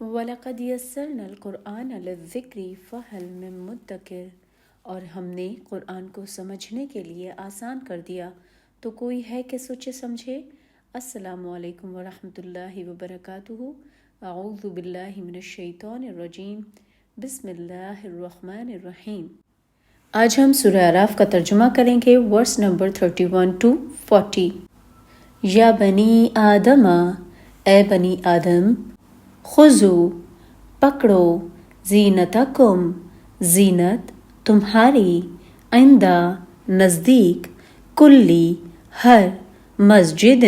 وَلَقَدْ يَسَّرْنَا الْقُرْآنَ لِلذِّكْرِ فَهَلْ مِن مُّدَّكِرٍ، اور ہم نے قرآن کو سمجھنے کے لیے آسان کر دیا تو کوئی ہے کہ سوچے سمجھے۔ السلام علیکم ورحمۃ اللہ وبرکاتہ۔ اعوذ باللہ من الشیطان الرجیم، بسم اللہ الرحمن الرحیم۔ آج ہم سورہ اعراف کا ترجمہ کریں گے، ورس نمبر 31 to 40۔ یا بنی آدم، اے بنی آدم، خذو پکڑو، زینتکم زینت تمہاری، عندہ نزدیک، کلی ہر مسجد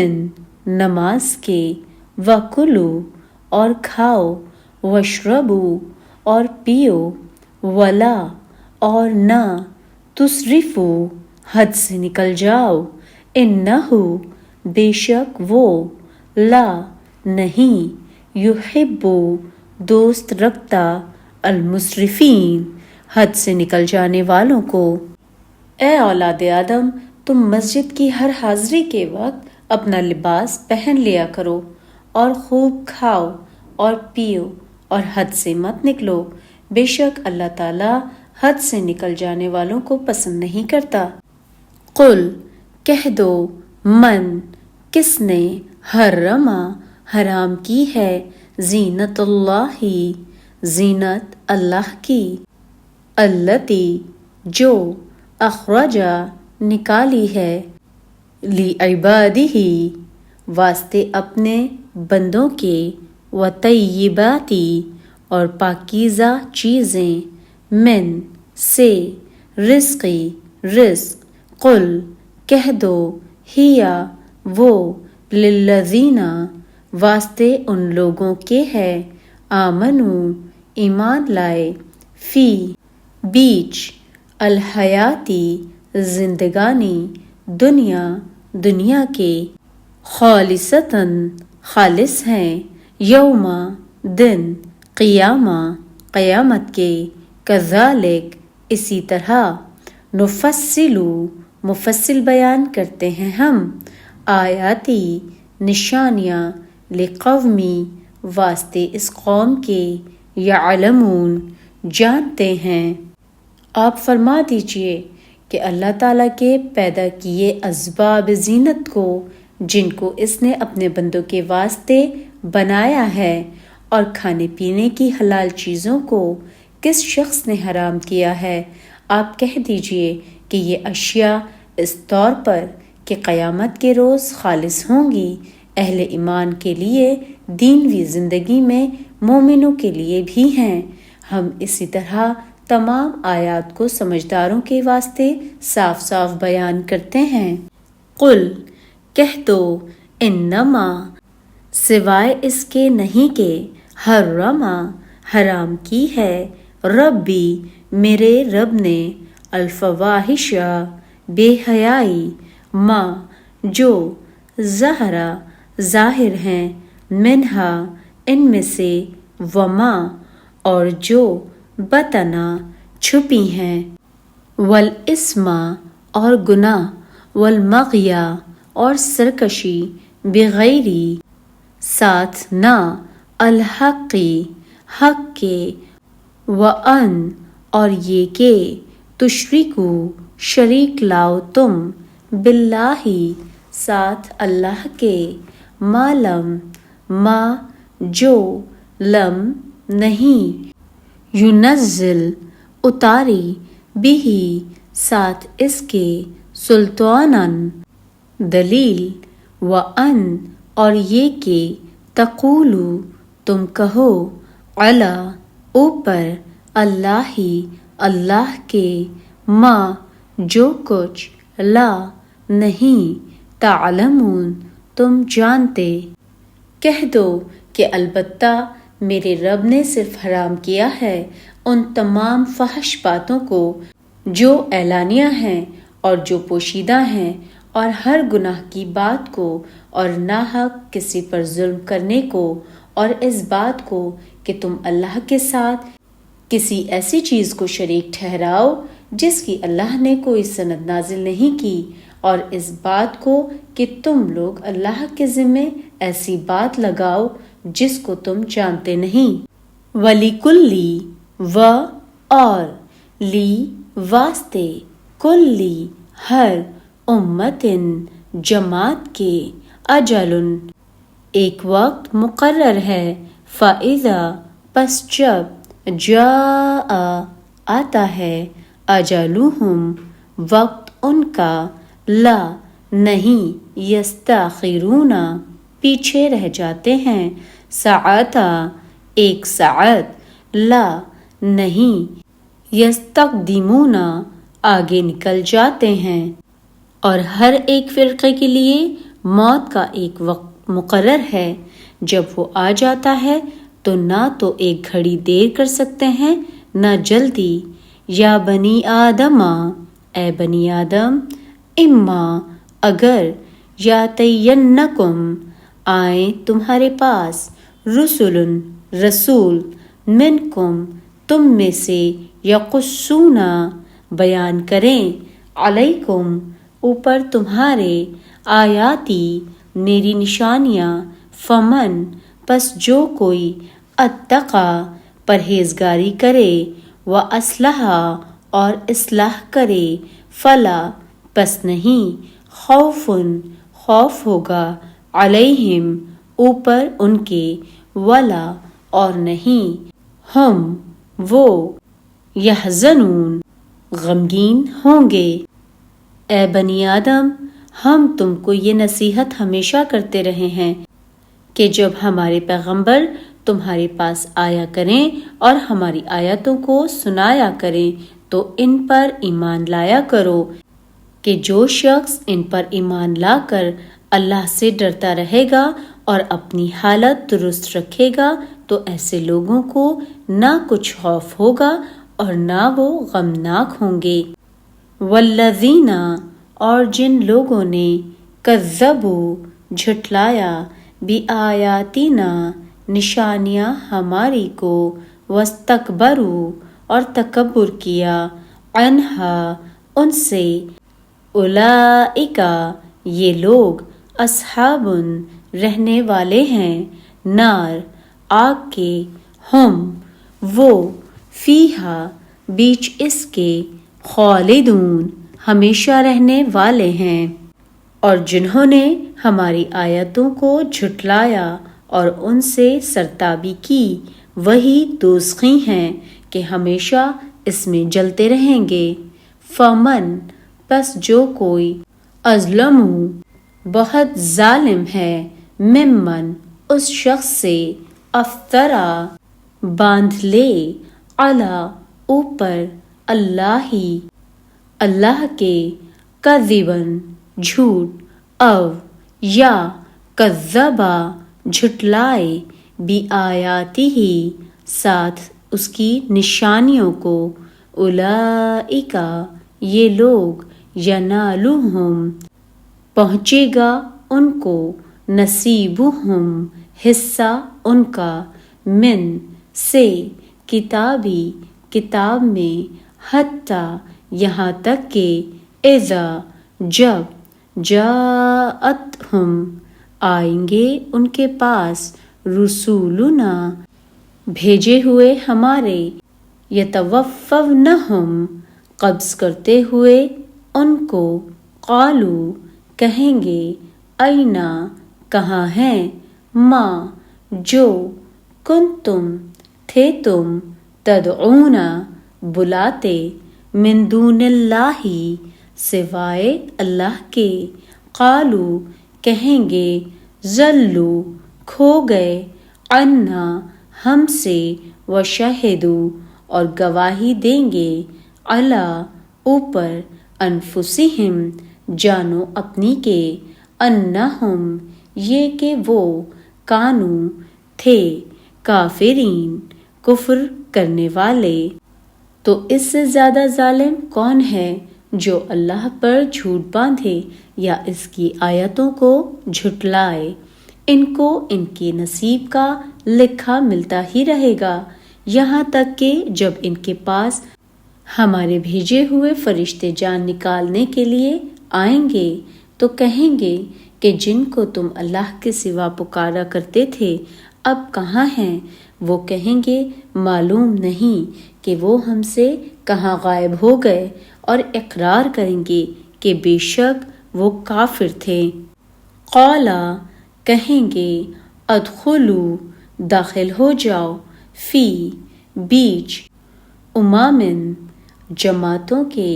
نماز کے، وکلو اور کھاؤ، واشربو اور پیو، ولا اور نہ، تسرفو حد سے نکل جاؤ، انہو بے شک وہ، لا نہیں، یحب دوست رکھتا، المسرفین حد سے نکل جانے والوں کو۔ اے اولاد آدم، تم مسجد کی ہر حاضری کے وقت اپنا لباس پہن لیا کرو، اور خوب کھاؤ اور پیو، اور حد سے مت نکلو، بے شک اللہ تعالیٰ حد سے نکل جانے والوں کو پسند نہیں کرتا۔ قل کہہ دو، من کس نے، حرما حرام کی ہے، زینت اللہ زینت اللہ کی، التی جو اخرجا نکالی ہے، لعبادہ واسطے اپنے بندوں کے، وطیباتی اور پاکیزہ چیزیں، من سے، رزقی رزق، قل کہہ دو، ہیا وہ، للذین واسطے ان لوگوں کے ہے، آمنو ایمان لائے، فی بیچ، الحیاتی زندگانی، دنیا کے، خالصتاً خالص ہیں، یوم دن، قیامت کے، کذالک اسی طرح، مفصل بیان کرتے ہیں ہم، آیاتی نشانیاں، لقومی واسطے اس قوم کے، یعلمون جانتے ہیں۔ آپ فرما دیجئے کہ اللہ تعالیٰ کے پیدا کیے اسباب زینت کو، جن کو اس نے اپنے بندوں کے واسطے بنایا ہے، اور کھانے پینے کی حلال چیزوں کو کس شخص نے حرام کیا ہے، آپ کہہ دیجئے کہ یہ اشیاء اس طور پر کہ قیامت کے روز خالص ہوں گی، اہل ایمان کے لیے دینوی زندگی میں، مومنوں کے لیے بھی ہیں۔ ہم اسی طرح تمام آیات کو سمجھداروں کے واسطے صاف صاف بیان کرتے ہیں۔ قل کہہ دو، انما سوائے اس کے نہیں کہ، حرما حرام کی ہے، ربی میرے رب نے، الفواحش بے حیائی، ما جو، ظاہر ہیں، منہا ان میں سے، وما اور جو، بطنا چھپی ہیں، والاسم اور گناہ، والمغی اور سرکشی، بغیری ساتھ نہ، الحقی حق کے، وان اور یہ کہ، تشرکو شریک لاؤ تم، باللہ ساتھ اللہ کے، ما جو، لم نہیں، ینزل اتاری، بھی ساتھ اس کے، سلطاناً دلیل، وان اور یہ کہ، تقولو تم کہو، علی اوپر، اللہ کے، ما جو کچھ، لا نہیں، تعلمون تم جانتے۔ کہہ دو کہ البتہ میرے رب نے صرف حرام کیا ہے ان تمام فحش باتوں کو جو اعلانیہ ہیں اور جو پوشیدہ ہیں، اور ہر گناہ کی بات کو، اور ناحق کسی پر ظلم کرنے کو، اور اس بات کو کہ تم اللہ کے ساتھ کسی ایسی چیز کو شریک ٹھہراؤ جس کی اللہ نے کوئی سند نازل نہیں کی، اور اس بات کو کہ تم لوگ اللہ کے ذمے ایسی بات لگاؤ جس کو تم جانتے نہیں۔ وَلِكُلِّ و اور لی واسطے کلی ہر امتن جماعت کے اجل ایک وقت مقرر ہے۔ فَإِذَا پس جب جاء آتا ہے اجلہم وقت ان کا لا نہیں یستاخرون پیچھے رہ جاتے ہیں ساعتا ایک ساعت لا نہیں یستقدمون آگے نکل جاتے ہیں۔ اور ہر ایک فرقے کے لیے موت کا ایک وقت مقرر ہے، جب وہ آ جاتا ہے تو نہ تو ایک گھڑی دیر کر سکتے ہیں نہ جلدی۔ یا بنی آدم اے بنی آدم اما اگر یاتینکم آئیں تمہارے پاس رسول رسول منکم تم میں سے یقصون بیان کریں علیکم اوپر تمہارے آیاتی میری نشانیاں فمن پس جو کوئی اتقا پرہیزگاری کرے و اصلحہ اور اصلاح کرے فلا پس نہیں خوف ہوگا علیہم اوپر ان کے ولا اور نہیں ہم وہ یحزنون غمگین ہوں گے۔ اے بنی آدم ہم تم کو یہ نصیحت ہمیشہ کرتے رہے ہیں کہ جب ہمارے پیغمبر تمہارے پاس آیا کریں اور ہماری آیتوں کو سنایا کریں تو ان پر ایمان لایا کرو کہ جو شخص ان پر ایمان لا کر اللہ سے ڈرتا رہے گا اور اپنی حالت درست رکھے گا تو ایسے لوگوں کو نہ کچھ خوف ہوگا اور نہ وہ غمناک ہوں گے۔ والذین اور جن لوگوں نے کذبوا جھٹلایا بآیاتنا نشانیاں ہماری کو واستکبروا اور تکبر کیا عنہا ان سے اولئک یہ لوگ اصحاب رہنے والے ہیں نار آگ کے ہم وہ فیہا بیچ اس کے خالدون ہمیشہ رہنے والے ہیں۔ اور جنہوں نے ہماری آیتوں کو جھٹلایا اور ان سے سرتابی کی وہی دوزخی ہیں کہ ہمیشہ اس میں جلتے رہیں گے۔ فمن پس جو کوئی اظلم بہت ظالم ہے ممن اس شخص سے افطرا باندھ لے علی اوپر اللہ کے کذبن جھوٹ او یا کذبا جھٹلائے بآیاتہ ساتھ اس کی نشانیوں کو اولئک یہ لوگ ینالہم پہنچے گا ان کو نصیبہم حصہ ان کا من سے کتابی کتاب میں حتیٰ یہاں تک کہ اذا جب جاءتہم آئیں گے ان کے پاس رسولنا بھیجے ہوئے ہمارے یتوفونہم قبض کرتے ہوئے ان کو قالو کہیں گے اینا کہاں ہیں ما جو کنتم تھے تم تدعون بلاتے من دون اللہ سوائے اللہ کے قالو کہیں گے ضلو کھو گئے عنا ہم سے وشہدو اور گواہی دیں گے علی اوپر انفسہم جانو اپنی کے انہم یہ کہ وہ کانو تھے کافرین کفر کرنے والے۔ تو اس سے زیادہ ظالم کون ہے جو اللہ پر جھوٹ باندھے یا اس کی آیتوں کو جھٹلائے۔ ان کو ان کے نصیب کا لکھا ملتا ہی رہے گا یہاں تک کہ جب ان کے پاس ہمارے بھیجے ہوئے فرشتے جان نکالنے کے لیے آئیں گے تو کہیں گے کہ جن کو تم اللہ کے سوا پکارا کرتے تھے اب کہاں ہیں؟ وہ کہیں گے معلوم نہیں کہ وہ ہم سے کہاں غائب ہو گئے، اور اقرار کریں گے کہ بے شک وہ کافر تھے۔ قالا کہیں گے ادخلوا داخل ہو جاؤ، فی بیچ، امامن جماعتوں کے،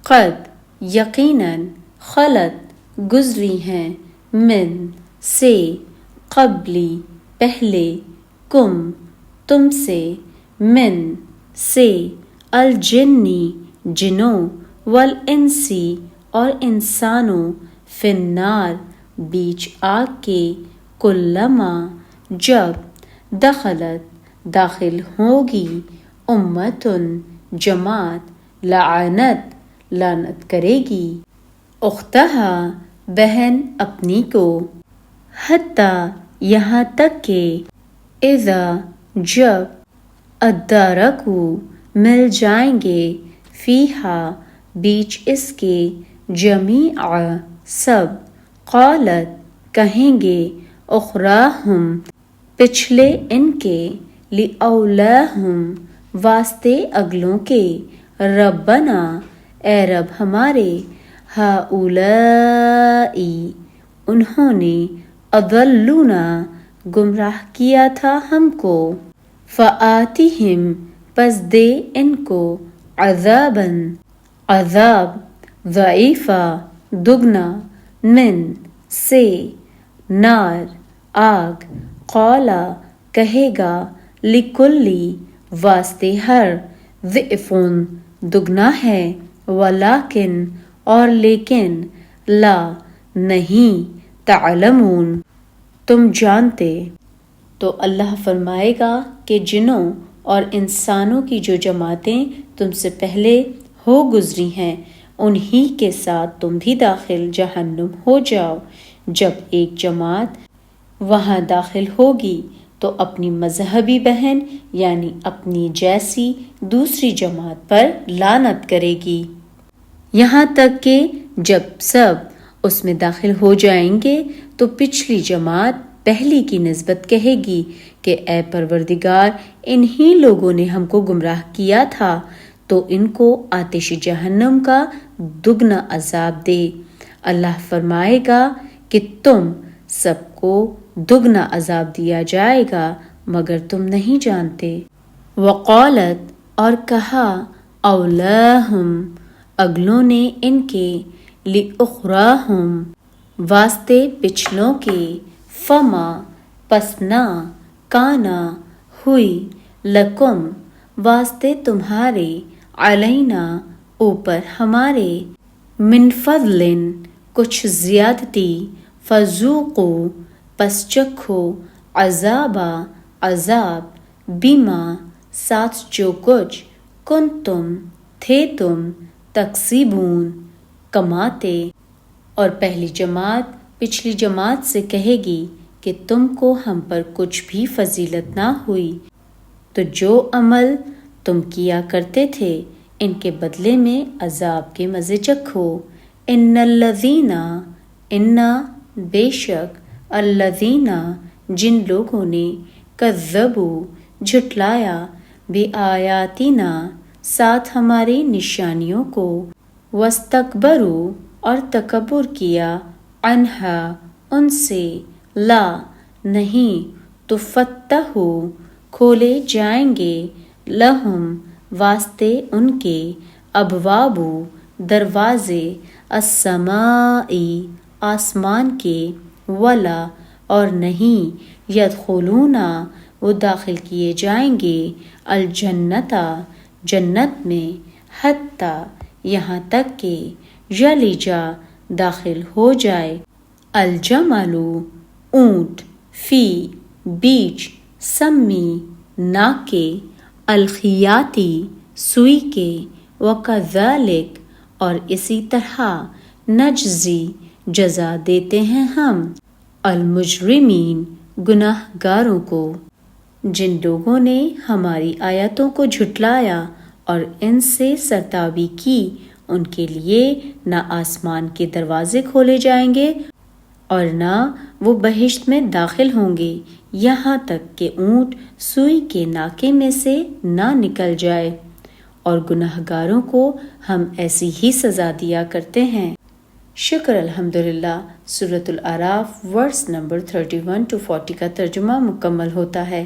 قد یقیناً خلت گزری ہیں، من سے، قبلی پہلے، کم تم سے، من سے، الجنی جنوں، والانسی اور انسانوں، فی النار بیچ آگ کے، کلما جب، دخلت داخل ہوگی، امتن جماعت، لعنت لعنت کرے گی، اختہا بہن اپنی کو، حتیٰ یہاں تک کہ، اذا جب، ادارکو مل جائیں گے، فیہا بیچ اس کے، جمیعا سب، قالت کہیں گے، اخراہم پچھلے ان کے، لأولاہم واسطے اگلوں کے، ربنا اے رب ہمارے، ہؤلائی انہوں نے، اضلونا گمراہ کیا تھا ہم کو، فآتہم پس دے ان کو، عذاباً عذاب، ضعیفا دگنا، من سے، نار آگ، قالا کہے گا، لکلی واسطے ہر، ضعفٌ دگنا ہے، ولیکن اور لیکن، لا نہیں، تعلمون تم جانتے۔ تو اللہ فرمائے گا کہ جنوں اور انسانوں کی جو جماعتیں تم سے پہلے ہو گزری ہیں، انہی کے ساتھ تم بھی داخل جہنم ہو جاؤ۔ جب ایک جماعت وہاں داخل ہوگی تو اپنی مذہبی بہن یعنی اپنی جیسی دوسری جماعت پر لعنت کرے گی، یہاں تک کہ جب سب اس میں داخل ہو جائیں گے تو پچھلی جماعت پہلی کی نسبت کہے گی کہ اے پروردگار، انہی لوگوں نے ہم کو گمراہ کیا تھا، تو ان کو آتش جہنم کا دگنا عذاب دے۔ اللہ فرمائے گا کہ تم سب کو دگنا عذاب دیا جائے گا مگر تم نہیں جانتے۔ وقالت اور کہا، اولاہم اگلوں نے ان کے، لأخراہم واسطے پچھلوں کے، فما پس نہ، کانا ہوئی، لکم واسطے تمہارے، علینا اوپر ہمارے، من فضل کچھ زیادتی، فذوقوا پس چکھو، عذابا عذاب، بما ساتھ جو کچھ، کنتم تھے تم، تکسیبون کماتے۔ اور پہلی جماعت پچھلی جماعت سے کہے گی کہ تم کو ہم پر کچھ بھی فضیلت نہ ہوئی، تو جو عمل تم کیا کرتے تھے ان کے بدلے میں عذاب کے مزے چکھو۔ ان الذین ان بے شک، الذین جن لوگوں نے، کذبوا جھٹلایا، بآیاتنا ساتھ ہماری نشانیوں کو، واستکبروا اور تکبر کیا، عنہا ان سے، لا نہیں، تفتح کھولے جائیں گے، لہم واسطے ان کے، ابواب دروازے، السماء آسمان کے، ولا اور نہیں، یدخلون وہ داخل کیے جائیں گے، الجنت جنت میں، حتیٰ یہاں تک کہ، یلجا داخل ہو جائے، الجمل اونٹ، فی بیچ، سمی ناک کے، الخیاطی سوئی کے، وکذالک اور اسی طرح، نجزی جزا دیتے ہیں ہم، المجرمین گناہ گاروں کو۔ جن لوگوں نے ہماری آیتوں کو جھٹلایا اور ان سے سرتابی کی، ان کے لیے نہ آسمان کے دروازے کھولے جائیں گے اور نہ وہ بہشت میں داخل ہوں گے یہاں تک کہ اونٹ سوئی کے ناکے میں سے نہ نکل جائے، اور گناہ گاروں کو ہم ایسی ہی سزا دیا کرتے ہیں۔ شکر الحمدللہ۔ سورۃ الاعراف ورس نمبر 31 to 40 کا ترجمہ مکمل ہوتا ہے۔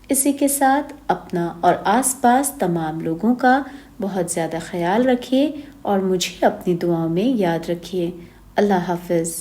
اسی کے ساتھ اپنا اور آس پاس تمام لوگوں کا بہت زیادہ خیال رکھیے اور مجھے اپنی دعاؤں میں یاد رکھیے۔ اللہ حافظ۔